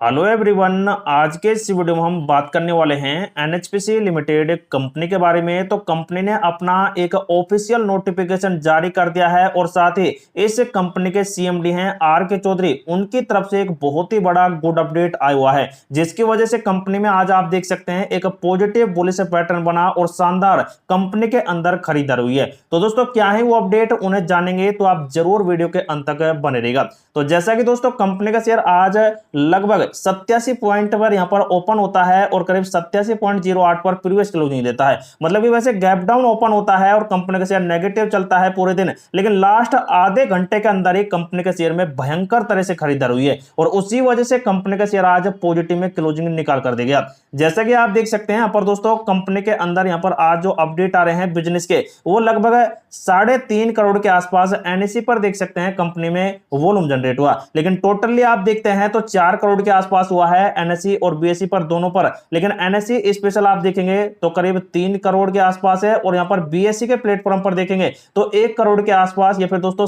Hello everyone. आज के इस वीडियो में हम बात करने वाले हैं एनएचपीसी लिमिटेड कंपनी के बारे में। तो कंपनी ने अपना एक ऑफिशियल नोटिफिकेशन जारी कर दिया है और साथ ही इस कंपनी के सीएमडी हैं आर के चौधरी, उनकी तरफ से एक बहुत ही बड़ा गुड अपडेट आया हुआ है, जिसकी वजह से कंपनी में आज आप देख सकते हैं एक पॉजिटिव बुलिश पैटर्न बना और शानदार कंपनी के अंदर खरीदारी हुई है। तो दोस्तों क्या है वो अपडेट, उन्हें जानेंगे तो आप जरूर वीडियो के अंत तक बने रहेगा। तो जैसा कि दोस्तों कंपनी का शेयर आज लगभग 87 पॉइंट पर यहां पर ओपन होता है और करीब 87.08 पर प्रीवियस क्लोजिंग देता है। मतलब कि वैसे गैप डाउन ओपन होता है और कंपनी का शेयर नेगेटिव चलता है पूरे दिन, लेकिन लास्ट आधे घंटे के अंदर ही कंपनी के शेयर में भयंकर तरह से खरीदारी हुई है और उसी वजह से कंपनी का शेयर आज पॉजिटिव में क्लोजिंग निकाल कर देगा। जैसा कि आप देख सकते हैं यहाँ पर दोस्तों कंपनी के अंदर यहाँ पर आज जो अपडेट आ रहे हैं बिजनेस के, वो लगभग 3.5 करोड़ के आसपास एनएसई पर देख सकते हैं कंपनी में वॉल्यूम जनरेट हुआ, लेकिन टोटली आप देखते हैं तो 4 करोड़ के आसपास हुआ है एनएसई और बीएसई पर दोनों पर। लेकिन एनएसई स्पेशल आप देखेंगे तो करीब 3 करोड़ के आसपास है और यहां पर बीएसई के प्लेटफॉर्म पर देखेंगे तो 1 करोड़ के आसपास या फिर दोस्तों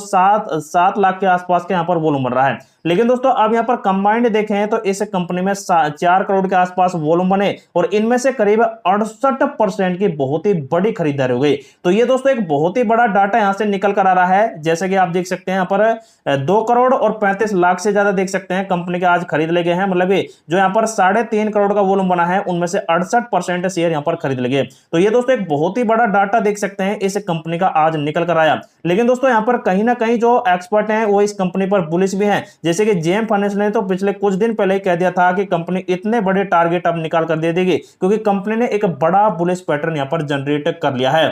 7 लाख के आसपास के यहां पर वॉल्यूम बन रहा है। लेकिन दोस्तों अब यहां पर कंबाइंड देखें तो इस कंपनी में 4 करोड़ के आसपास वॉल्यूम बने और इनमें से करीब 68% की बहुत ही बड़ी खरीदारी हो गई। तो ये दोस्तों एक बहुत ही बड़ा डाटा यहां से निकल कर आ रहा है। जैसे कि आप देख सकते हैं यहां पर 2 करोड़ और 35 लाख से ज्यादा देख सकते हैं कंपनी के आज खरीद ले गए हैं। मतलब जो यहां पर 3.5 करोड़ का वॉल्यूम बना है उनमें से 68% शेयर यहां पर खरीद ले गए। तो ये दोस्तों एक बहुत ही बड़ा डाटा देख सकते हैं इस कंपनी का आज निकल कर आया। लेकिन दोस्तों यहां पर कहीं ना कहीं जो एक्सपर्ट हैं वो इस कंपनी पर बुलिश भी हैं। जैसे कि जेएम फाइनेंस ने तो पिछले कुछ दिन पहले ही कह दिया था कि कंपनी इतने बड़े टारगेट अब निकाल कर दे देगी, क्योंकि कंपनी ने एक बड़ा बुलिश पैटर्न यहां पर जनरेट कर लिया है।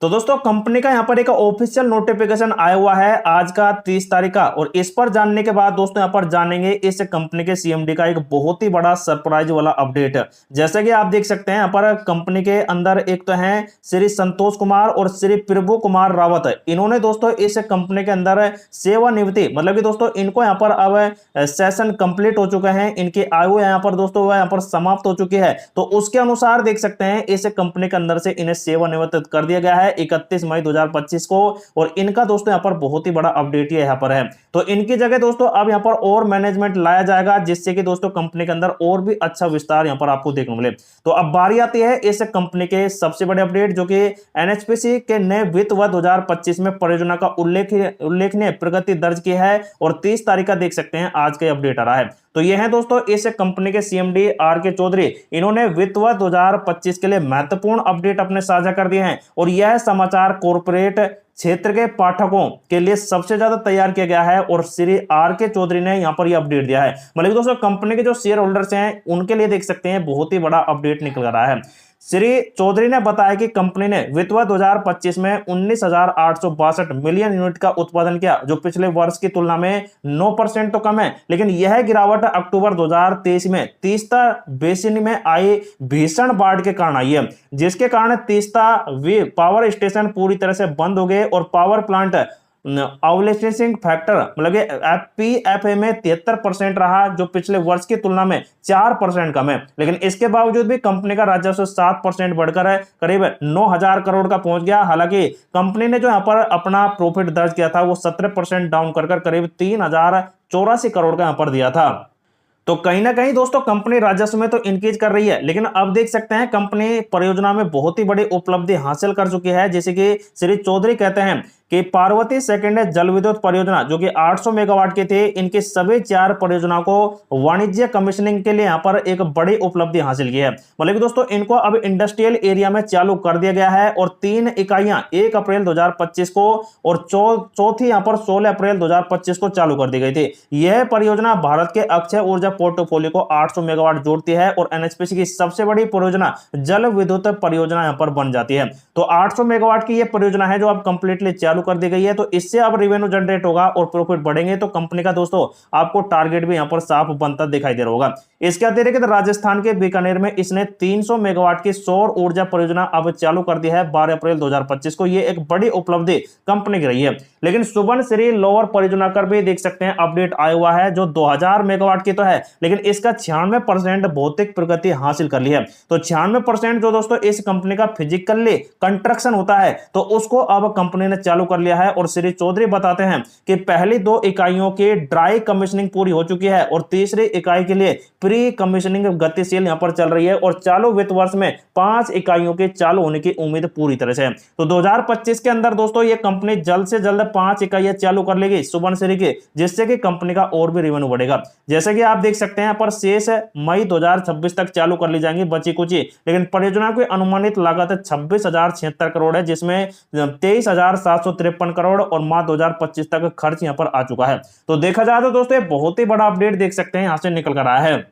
तो दोस्तों कंपनी का यहां पर एक ऑफिशियल नोटिफिकेशन आया हुआ है आज का 30 तारीख का, और इस पर जानने के बाद दोस्तों यहां पर जानेंगे इस कंपनी के सीएमडी का एक बहुत ही बड़ा सरप्राइज वाला अपडेट। जैसे कि आप देख सकते हैं यहां पर कंपनी के अंदर एक तो है श्री संतोष कुमार और श्री प्रभु कुमार रावत। इन्होंने दोस्तों इस कंपनी के अंदर सेवानिवृत्ति, मतलब कि दोस्तों इनको यहां पर अब सेशन कंप्लीट हो चुके हैं, इनकी आयु यहां पर दोस्तों वह यहां पर समाप्त हो चुकी है। तो उसके अनुसार देख सकते हैं इस कंपनी के अंदर से इन्हें सेवानिवृत्त कर दिया गया है 31 मई 2025 को। और इनका दोस्तों यहां पर बहुत ही बड़ा अपडेट यहां पर है। तो इनकी जगह दोस्तों अब यहां पर और मैनेजमेंट लाया जाएगा, जिससे कि दोस्तों कंपनी के अंदर और भी अच्छा विस्तार यहां पर आपको देखने को मिले। तो अब बारी आती है इस कंपनी के सबसे बड़े अपडेट, जो कि एनएचपीसी के नए वित्त वर्ष 2025 में परियोजना का उल्लेखनीय प्रगति दर्ज की है और 30 तारीख का देख सकते हैं आज के अपडेट आ रहा है। तो ये है दोस्तों इस कंपनी के सीएमडी आर के चौधरी, इन्होंने वित्त वर्ष 2025 के लिए महत्वपूर्ण अपडेट अपने साझा कर दिए हैं और यह समाचार कॉर्पोरेट क्षेत्र के पाठकों के लिए सबसे ज्यादा तैयार किया गया है और श्री आर के चौधरी ने यहां पर यह अपडेट दिया है। मतलब दोस्तों कंपनी के जो शेयर होल्डर्स हैं उनके लिए देख सकते हैं बहुत ही बड़ा अपडेट निकल रहा है। श्री चौधरी ने बताया कि कंपनी ने वित्त वर्ष 2025 में 19,862 मिलियन यूनिट का उत्पादन किया, जो पिछले वर्ष की तुलना में 9% तो कम है। लेकिन यह गिरावट अक्टूबर 2023 में तीस्ता बेसिन में आई भीषण बाढ़ के कारण आई है, जिसके कारण तीस्ता पावर स्टेशन पूरी तरह से बंद हो गए और पावर प्लांट अवलेसेंसिंग फैक्टर मतलब पीएफए में 73% रहा, जो पिछले वर्ष की तुलना में 4% कम है। लेकिन इसके बावजूद भी कंपनी का राजस्व 7% बढ़कर करीब 9,000 करोड़ का पहुंच गया। हालांकि कंपनी ने जो यहां पर अपना प्रॉफिट दर्ज किया था वो 17% डाउन कर करीब 3,084 करोड़ का यहां पर दिया था। तो कहीं ना कहीं दोस्तों कंपनी राजस्व में तो इंक्रीज कर रही है, लेकिन अब देख सकते हैं कंपनी परियोजना में बहुत ही बड़ी उपलब्धि हासिल कर चुकी है। जैसे कि श्री चौधरी कहते हैं कि पार्वती सेकेंड जल विद्युत परियोजना, जो कि 800 मेगावाट के थे, इनके सभी 4 परियोजनाओं को वाणिज्य कमीशनिंग के लिए यहां पर एक बड़ी उपलब्धि हासिल की है। मतलब कि दोस्तों इनको अब इंडस्ट्रियल एरिया में चालू कर दिया गया है और 3 इकाइयां 1 अप्रैल 2025 को और चौथी यहां पर 16 अप्रैल 2025 को चालू कर दी गई थी। यह परियोजना भारत के अक्षय ऊर्जा पोर्टफोलियो को 800 मेगावाट जोड़ती है और एनएचपीसी की सबसे बड़ी परियोजना जल विद्युत परियोजना यहां पर बन जाती है। तो 800 मेगावाट की यह परियोजना है जो अब कंप्लीटली चालू कर दी गई है। तो इससे अब रेवेन्यू जनरेट होगा और प्रॉफिट बढ़ेंगे। तो कंपनी का दोस्तों आपको टारगेट भी यहां पर साफ बनता दिखाई दे रहा होगा। इसके अतिरिक्त राजस्थान के बीकानेर में इसने 300 मेगावाट की सौर ऊर्जा परियोजना अब चालू कर दी है 12 अप्रैल 2025 को। यह एक बड़ी उपलब्धि कंपनी की रही है। लेकिन सुबनसिरी लोअर परियोजना कर भी देख सकते हैं अपडेट आया हुआ है, जो 2000 मेगावाट की तो है, लेकिन इसका 96% भौतिक प्रगति हासिल कर ली है। तो 96% जो दोस्तों इस कंपनी का फिजिकली कंस्ट्रक्शन होता है तो उसको अब कंपनी ने चालू कर लिया है। और श्री चौधरी बताते हैं कि पहली 2 इकाइयों की ड्राई कमीशनिंग पूरी हो चुकी है और तीसरी इकाई के लिए प्री कमीशनिंग गतिशील यहां पर चल रही है और चालू वित्त वर्ष में 5 इकाइयों के चालू होने की उम्मीद पूरी तरह से है। तो 2025 के अंदर दोस्तों ये कंपनी जल्द से जल्द 5 इकाइयां चालू कर लेगी सुबनसिरी की, जिससे कि कंपनी का और भी रेवेन्यू बढ़ेगा। जैसे कि आप देख सकते हैं यहाँ पर शेष मई 2026 तक चालू कर ली जाएंगी बची कुची, लेकिन परियोजना की अनुमानित लागत 26,076 करोड़ है, जिसमें 23,753 करोड़ और मार्च 2025 तक खर्च यहां पर आ चुका है। तो देखा जाए तो दोस्तों ये बहुत ही बड़ा अपडेट देख सकते हैं यहां से निकल कर आया है।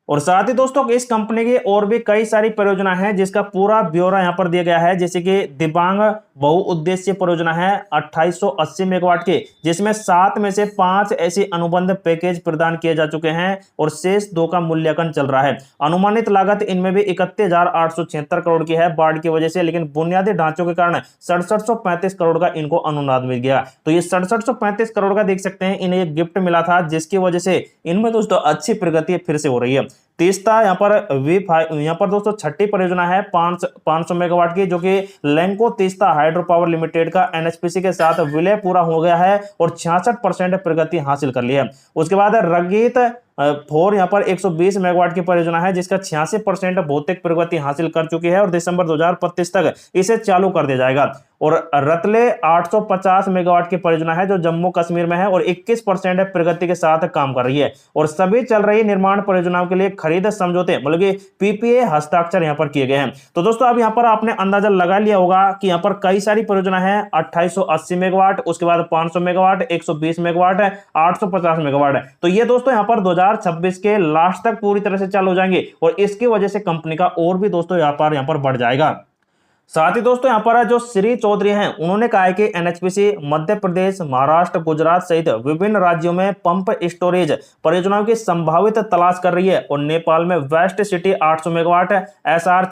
और साथ ही दोस्तों इस कंपनी की और भी कई सारी परियोजना है जिसका पूरा ब्यौरा यहां पर दिया गया है। जैसे कि दिबांग बहुउद्देश्य परियोजना है 2880 मेगावाट की, जिसमें 7 में से 5 ऐसी अनुबंध पैकेज प्रदान किए जा चुके हैं और शेष 2 का मूल्यांकन चल रहा है। अनुमानित लागत इनमें भी 31,876 करोड़ की है बाढ़ की वजह से, लेकिन बुनियादी ढांचों के कारण 6735 करोड़ का इनको अनुदान मिल गया। तो ये 6735 करोड़ का देख सकते हैं इन्हें एक गिफ्ट मिला था, जिसकी वजह से इनमें दोस्तों अच्छी प्रगति फिर से हो रही है। तीस्ता यहाँ पर यहाँ पर दोस्तों छठी परियोजना है 500 मेगावाट की, जो कि Lanco Teesta hydro power limited का एनएचपीसी के साथ विलय पूरा हो गया है और 66% प्रगति हासिल कर ली है। उसके बाद रंगीत 4 यहाँ पर 120 मेगावाट की परियोजना है, जिसका 86% भौतिक प्रगति हासिल कर चुकी है और दिसंबर 2025 तक इसे चालू कर दिया जाएगा। और रतले 850 मेगावाट की परियोजना है जो जम्मू कश्मीर में है और 21% प्रगति के साथ काम कर रही है। और सभी चल रही निर्माण परियोजनाओं के लिए खरीद समझौते मतलब कि पीपीए हस्ताक्षर यहाँ पर किए गए हैं। तो दोस्तों अब यहाँ पर आपने अंदाजा लगा लिया होगा कि यहाँ पर कई सारी परियोजना है 2880 मेगावाट, उसके बाद 500 मेगावाट, 120 मेगावाट, 850 मेगावाट। तो ये दोस्तों यहाँ पर 2026 के लास्ट तक पूरी तरह से चालू हो जाएंगे और इसकी वजह से कंपनी का और भी दोस्तों व्यापार यहाँ पर बढ़ जाएगा। साथ ही दोस्तों यहाँ पर जो श्री चौधरी हैं उन्होंने कहा है कि एनएचपीसी मध्य प्रदेश, महाराष्ट्र, गुजरात सहित विभिन्न राज्यों में पंप स्टोरेज परियोजनाओं की संभावित तलाश कर रही है और नेपाल में west Seti 800 megawatt, S R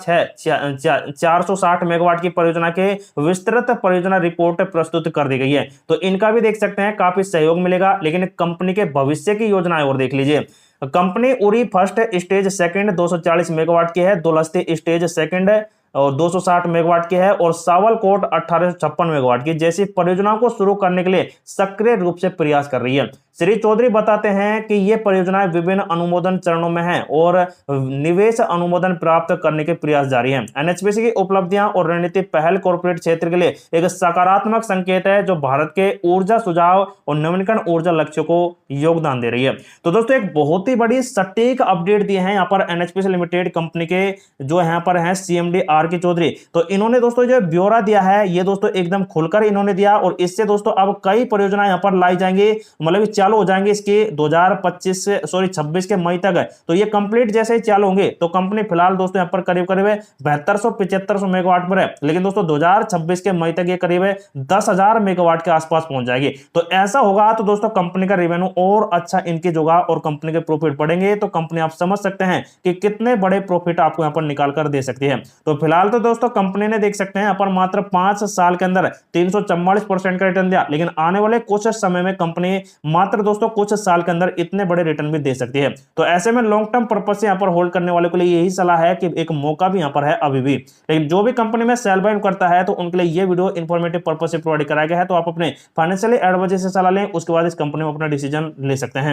460 megawatt की परियोजना के विस्तृत परियोजना रिपोर्ट प्रस्तुत कर दी गई है। तो इनका भी देख सकते हैं काफी सहयोग मिलेगा, लेकिन कंपनी के भविष्य की योजनाएं और देख लीजिए। Company Uri first stage second 240 megawatt की है, दुलस्ती स्टेज सेकंड और 260 मेगावाट की है और सावलकोट 1856 मेगावाट की जैसी परियोजनाओं को शुरू करने के लिए सक्रिय रूप से प्रयास कर रही है। श्री चौधरी बताते हैं कि ये परियोजनाएं विभिन्न अनुमोदन चरणों में हैं और निवेश अनुमोदन प्राप्त करने के प्रयास जारी हैं। एनएचपीसी की उपलब्धियां और रणनीति पहल कॉर्पोरेट क्षेत्र के लिए एक सकारात्मक संकेत है जो भारत के ऊर्जा सुझाव और नवीनकरण ऊर्जा लक्ष्यों को योगदान दे रही है। तो दोस्तों एक बहुत ही बड़ी सटीक अपडेट दिए हैं यहाँ पर एनएचपीसी लिमिटेड कंपनी के जो यहाँ पर है सीएमडी आर के चौधरी। तो इन्होंने दोस्तों जो ब्यौरा दिया है ये दोस्तों एकदम खुलकर इन्होंने दिया और इससे दोस्तों अब कई परियोजनाएं यहाँ पर लाई जाएंगी, मतलब चालू हो जाएंगे इसके 26 के मई तक। तो ये कंप्लीट जैसे ही चालू होंगे तो कंपनी फिलहाल दोस्तों यहाँ पर करीब 7200-7500 मेगावाट पर है, लेकिन दोस्तों 2026 के मई तक ये करीब 10,000 मेगावाट के आसपास पहुंच जाएगी। तो ऐसा होगा तो दोस्तों कंपनी का रेवेन्यू और अच्छा इनकी होगा और कंपनी के प्रॉफिट बढ़ेंगे। तो कंपनी आप समझ सकते हैं कि कितने बड़े प्रॉफिट आपको यहाँ पर निकाल कर दे सकती है। तो फिलहाल तो दोस्तों कंपनी ने देख सकते हैं यहाँ पर मात्र 5 साल के अंदर 344% का रिटर्न दिया, लेकिन आने वाले कुछ समय में कंपनी मात्र दोस्तों कुछ साल के अंदर इतने बड़े रिटर्न भी दे सकती है। तो ऐसे में लॉन्ग टर्म पर्पज से यहाँ पर होल्ड करने वाले के लिए यही सलाह है कि एक मौका भी यहाँ पर है अभी भी। लेकिन जो भी कंपनी में सेल बाय करता है तो उनके लिए ये वीडियो इंफॉर्मेटिव पर्पज से प्रोवाइड कराया गया है। तो आप अपने फाइनेंशियली एडवाइजर से सलाह लें, उसके बाद इस कंपनी में अपना डिसीजन ले सकते हैं।